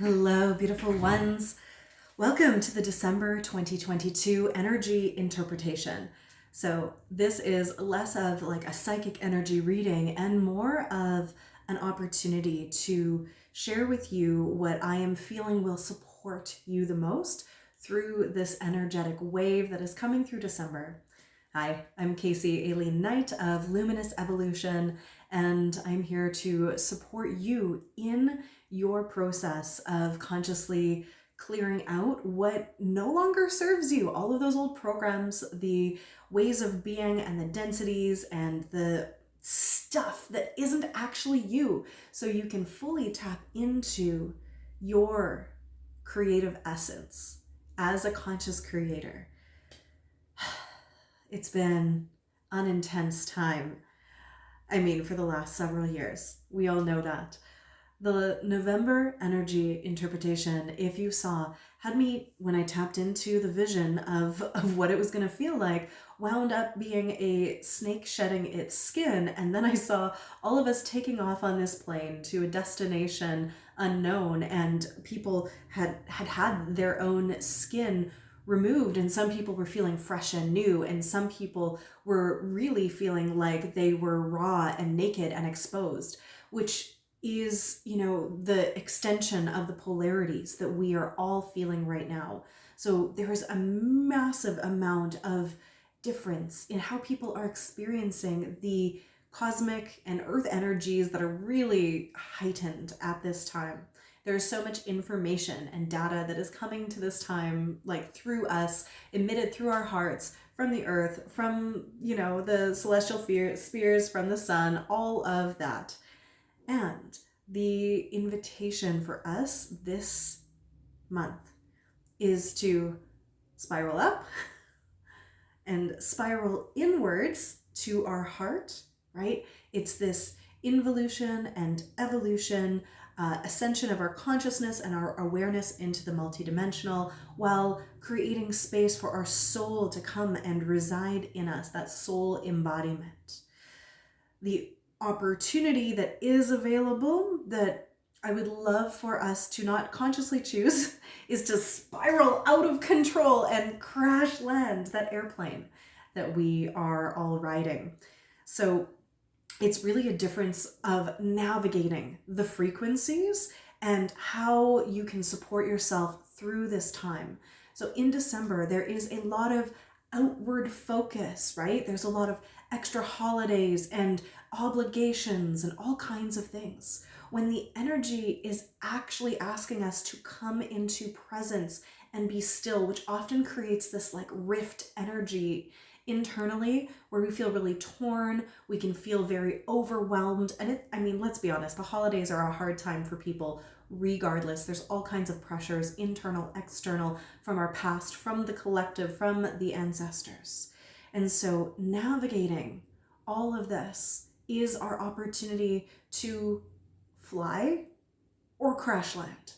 Hello, beautiful ones. Welcome to the December 2022 energy interpretation. So, this is less of like a psychic energy reading and more of an opportunity to share with you what I am feeling will support you the most through this energetic wave that is coming through December. Hi, I'm Casey Aileen Knight of Luminous Evolution, and I'm here to support you in your process of consciously clearing out what no longer serves you. All of those old programs, the ways of being and the densities and the stuff that isn't actually you, so you can fully tap into your creative essence as a conscious creator. It's been an intense time. I mean, for the last several years. We all know that. The November energy interpretation, if you saw, had me, when I tapped into the vision of what it was going to feel like, wound up being a snake shedding its skin. And then I saw all of us taking off on this plane to a destination unknown, and people had their own skin removed, and some people were feeling fresh and new, and some people were really feeling like they were raw and naked and exposed, which is, the extension of the polarities that we are all feeling right now. So there is a massive amount of difference in how people are experiencing the cosmic and earth energies that are really heightened at this time. There's so much information and data that is coming to this time, like through us, emitted through our hearts, from the earth, from, the celestial spheres, from the sun, all of that. And the invitation for us this month is to spiral up and spiral inwards to our heart, right? It's this involution and evolution, ascension of our consciousness and our awareness into the multidimensional, while creating space for our soul to come and reside in us, that soul embodiment. The opportunity that is available, that I would love for us to not consciously choose, is to spiral out of control and crash land that airplane that we are all riding. So it's really a difference of navigating the frequencies and how you can support yourself through this time. So in December, there is a lot of outward focus, right? There's a lot of extra holidays and obligations and all kinds of things, when the energy is actually asking us to come into presence and be still, which often creates this like rift energy internally where we feel really torn, we can feel very overwhelmed. And let's be honest, the holidays are a hard time for people regardless. There's all kinds of pressures, internal, external, from our past, from the collective, from the ancestors. And so navigating all of this is our opportunity to fly or crash land.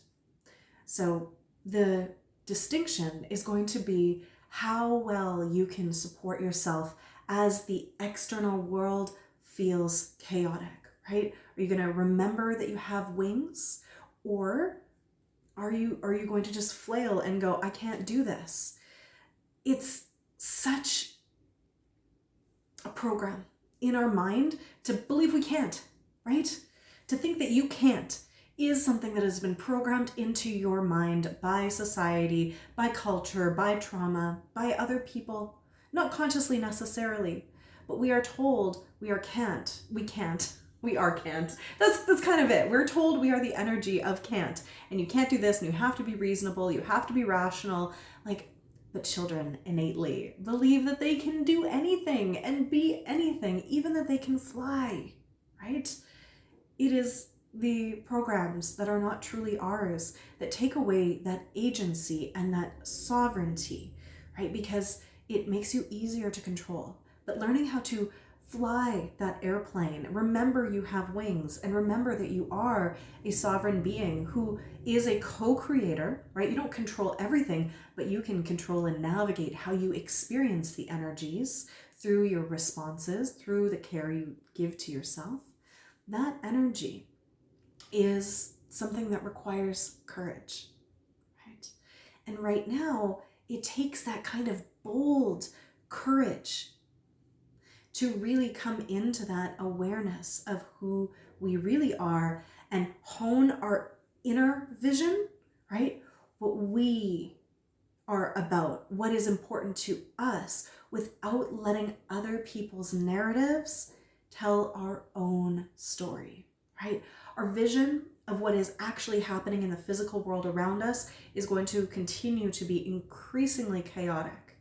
So the distinction is going to be how well you can support yourself as the external world feels chaotic, right? Are you going to remember that you have wings, or are you going to just flail and go, I can't do this? It's such a program in our mind to believe we can't, right? To think that you can't is something that has been programmed into your mind by society, by culture, by trauma, by other people, not consciously necessarily, but we are told we are can't. That's kind of it. We're told we are the energy of can't, and you can't do this, and you have to be reasonable, you have to be rational, but children innately believe that they can do anything and be anything, even that they can fly, right? It is the programs that are not truly ours that take away that agency and that sovereignty, right? Because it makes you easier to control. But learning how to fly that airplane, remember you have wings, and remember that you are a sovereign being who is a co-creator, right? You don't control everything, but you can control and navigate how you experience the energies through your responses, through the care you give to yourself. That energy is something that requires courage, right? And right now, it takes that kind of bold courage to really come into that awareness of who we really are and hone our inner vision, right? What we are about, what is important to us, without letting other people's narratives tell our own story, right? Our vision of what is actually happening in the physical world around us is going to continue to be increasingly chaotic.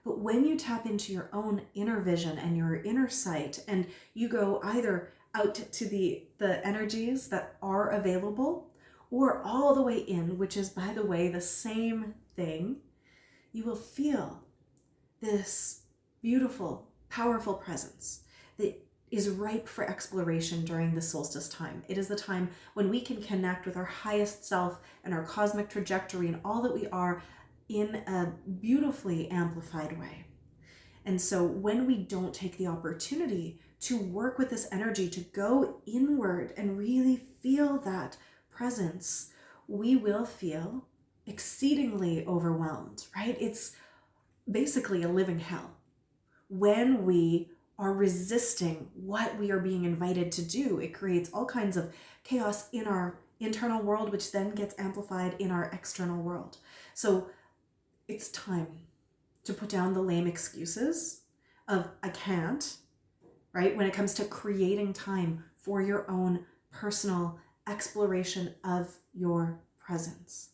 But when you tap into your own inner vision and your inner sight, and you go either out to the energies that are available, or all the way in, which is, by the way, the same thing, you will feel this beautiful, powerful presence that is ripe for exploration during the solstice time. It is the time when we can connect with our highest self and our cosmic trajectory and all that we are in a beautifully amplified way. And so when we don't take the opportunity to work with this energy, to go inward and really feel that presence, we will feel exceedingly overwhelmed, right? It's basically a living hell when we are resisting what we are being invited to do. It creates all kinds of chaos in our internal world, which then gets amplified in our external world. So it's time to put down the lame excuses of I can't, right? When it comes to creating time for your own personal exploration of your presence,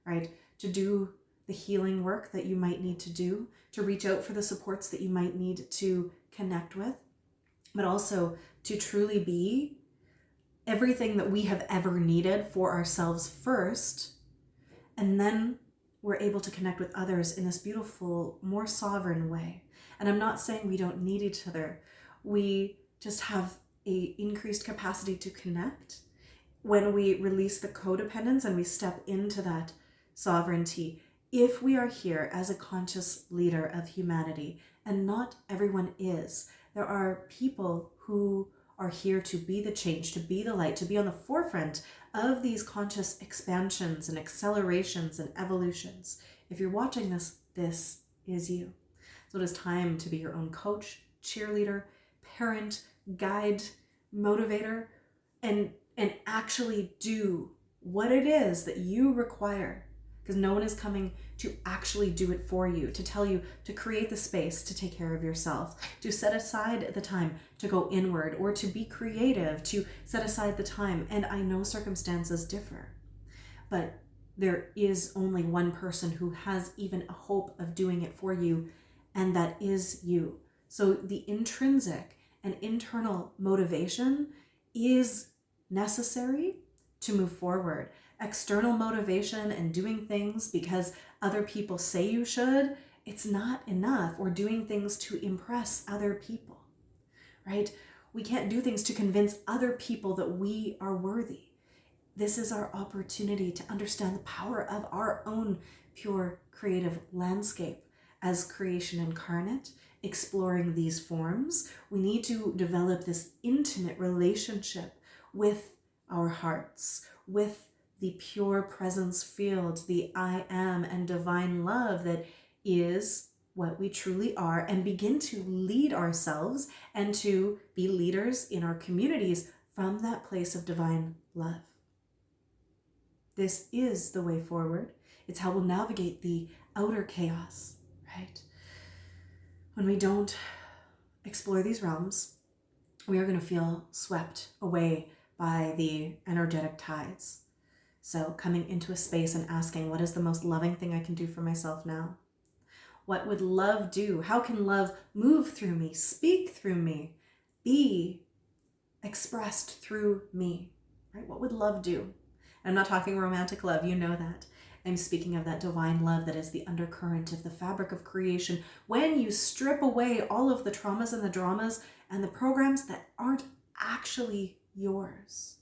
right? To do the healing work that you might need to do, to reach out for the supports that you might need to connect with, but also to truly be everything that we have ever needed for ourselves first, and then we're able to connect with others in this beautiful, more sovereign way. And I'm not saying we don't need each other. We just have a increased capacity to connect when we release the codependence and we step into that sovereignty. If we are here as a conscious leader of humanity, and not everyone is, there are people who are here to be the change, to be the light, to be on the forefront of these conscious expansions and accelerations and evolutions. If you're watching this, this is you. So it is time to be your own coach, cheerleader, parent, guide, motivator, and actually do what it is that you require, because no one is coming to actually do it for you, to tell you to create the space to take care of yourself, to set aside the time to go inward, or to be creative, to set aside the time. And I know circumstances differ, but there is only one person who has even a hope of doing it for you, and that is you. So the intrinsic and internal motivation is necessary to move forward. External motivation and doing things because other people say you should, it's not enough. Or doing things to impress other people, right? We can't do things to convince other people that we are worthy. This is our opportunity to understand the power of our own pure creative landscape as creation incarnate, exploring these forms. We need to develop this intimate relationship with our hearts, with the pure presence field, the I am and divine love that is what we truly are, and begin to lead ourselves and to be leaders in our communities from that place of divine love. This is the way forward. It's how we'll navigate the outer chaos, right? When we don't explore these realms, we are going to feel swept away by the energetic tides. So coming into a space and asking, what is the most loving thing I can do for myself now? What would love do? How can love move through me, speak through me, be expressed through me, right? What would love do? I'm not talking romantic love, you know that. I'm speaking of that divine love that is the undercurrent of the fabric of creation. When you strip away all of the traumas and the dramas and the programs that aren't actually yours.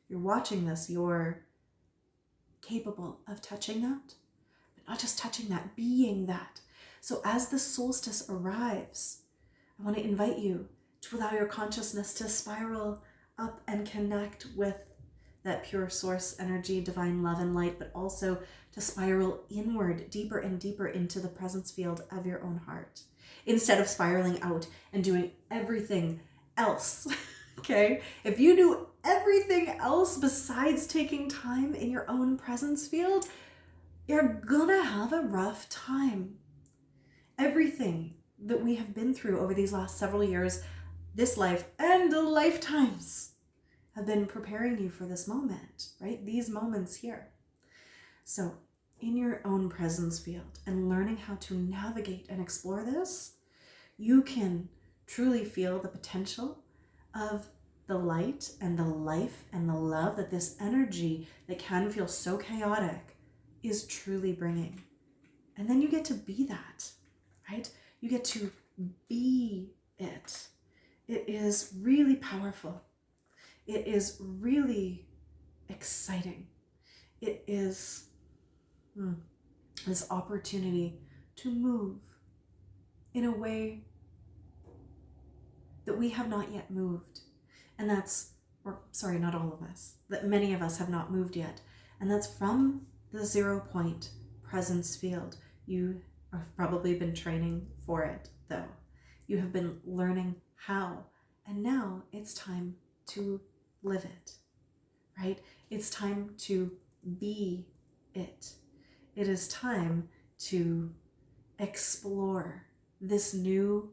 You're watching this, you're capable of touching that, but not just touching that, being that. So as the solstice arrives, I want to invite you to allow your consciousness to spiral up and connect with that pure source energy, divine love and light, but also to spiral inward deeper and deeper into the presence field of your own heart, instead of spiraling out and doing everything else. Okay? If you do everything else besides taking time in your own presence field, you're gonna have a rough time. Everything that we have been through over these last several years, this life and the lifetimes, have been preparing you for this moment, right? These moments here. So in your own presence field and learning how to navigate and explore this, you can truly feel the potential of the light and the life and the love that this energy that can feel so chaotic is truly bringing. And then you get to be that, right? You get to be it. It is really powerful. It is really exciting. It is this opportunity to move in a way that we have not yet moved. And that's, or sorry, not all of us, that many of us have not moved yet. And that's from the 0 point presence field. You have probably been training for it, though. You have been learning how. And now it's time to live it, right? It's time to be it. It is time to explore this new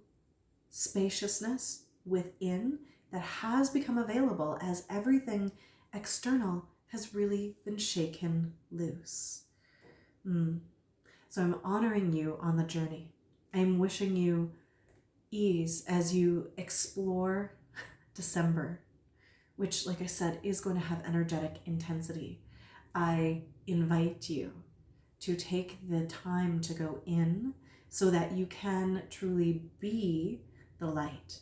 spaciousness within that has become available as everything external has really been shaken loose. So I'm honoring you on the journey. I'm wishing you ease as you explore December, which, like I said, is going to have energetic intensity. I invite you to take the time to go in so that you can truly be the light.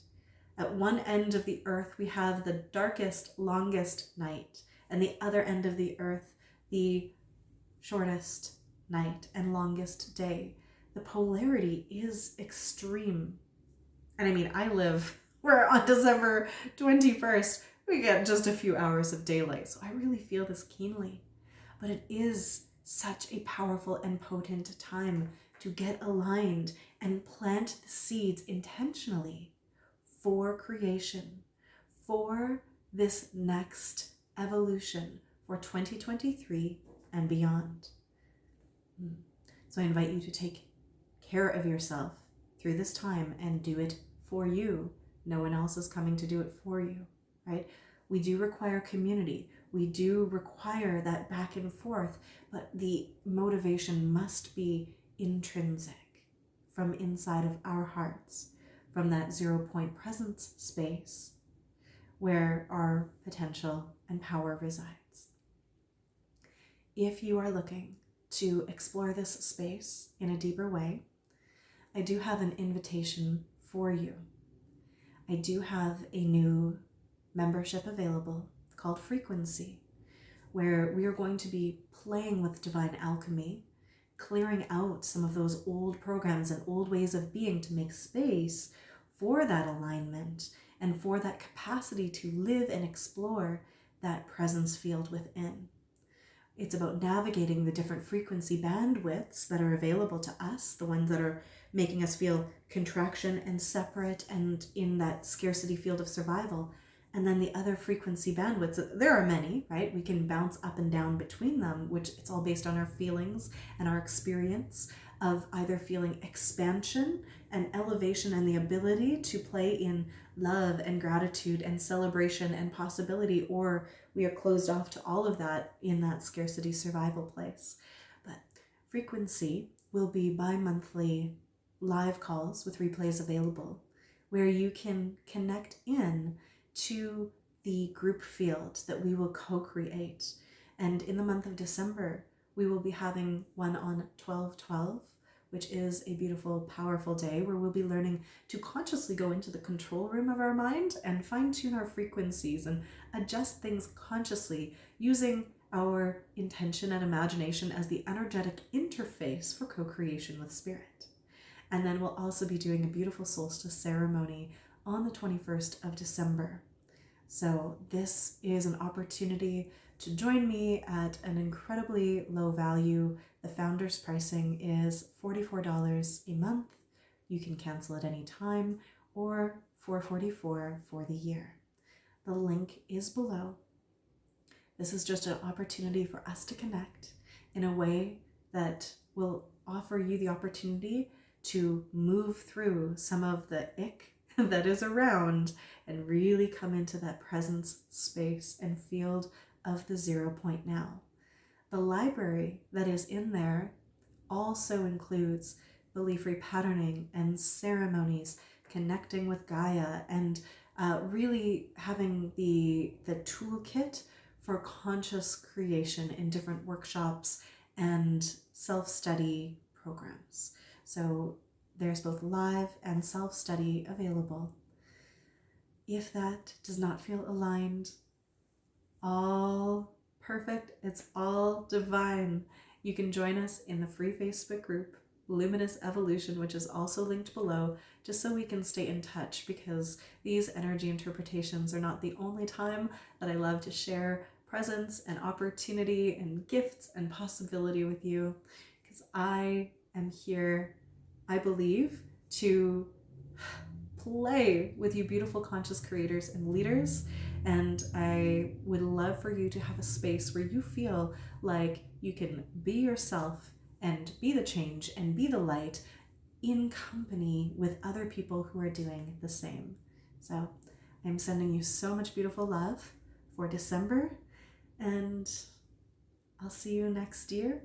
At one end of the earth, we have the darkest, longest night, and the other end of the earth, the shortest night and longest day. The polarity is extreme. And I mean, we're on December 21st, we get just a few hours of daylight, so I really feel this keenly. But it is such a powerful and potent time to get aligned and plant the seeds intentionally for creation, for this next evolution for 2023 and beyond. So I invite you to take care of yourself through this time and do it for you. No one else is coming to do it for you, right? We do require community. We do require that back and forth, but the motivation must be intrinsic from inside of our hearts, from that 0 point presence space where our potential and power resides. If you are looking to explore this space in a deeper way, I do have an invitation for you. I do have a new membership available called Frequency, where we are going to be playing with divine alchemy, clearing out some of those old programs and old ways of being to make space for that alignment and for that capacity to live and explore that presence field within. It's about navigating the different frequency bandwidths that are available to us, the ones that are making us feel contraction and separate and in that scarcity field of survival. And then the other frequency bandwidths, there are many, right? We can bounce up and down between them, which it's all based on our feelings and our experience of either feeling expansion and elevation and the ability to play in love and gratitude and celebration and possibility, or we are closed off to all of that in that scarcity survival place. But Frequency will be bi-monthly live calls with replays available, where you can connect in to the group field that we will co-create. And in the month of December, we will be having one on 12/12, which is a beautiful, powerful day where we'll be learning to consciously go into the control room of our mind and fine-tune our frequencies and adjust things consciously using our intention and imagination as the energetic interface for co-creation with spirit. And then we'll also be doing a beautiful solstice ceremony on the 21st of December, So this is an opportunity to join me at an incredibly low value. The founder's pricing is $44 a month. You can cancel at any time, or $444 for the year. The link is below. This is just an opportunity for us to connect in a way that will offer you the opportunity to move through some of the ick that is around and really come into that presence, space, and field of the 0 point now. The library that is in there also includes belief repatterning and ceremonies, connecting with Gaia, and really having the toolkit for conscious creation in different workshops and self-study programs. So there's both live and self-study available. If that does not feel aligned, all perfect, it's all divine, you can join us in the free Facebook group, Luminous Evolution, which is also linked below, just so we can stay in touch, because these energy interpretations are not the only time that I love to share presence and opportunity and gifts and possibility with you, because I am here, I believe, to play with you beautiful conscious creators and leaders. And I would love for you to have a space where you feel like you can be yourself and be the change and be the light in company with other people who are doing the same. So I'm sending you so much beautiful love for December, and I'll see you next year.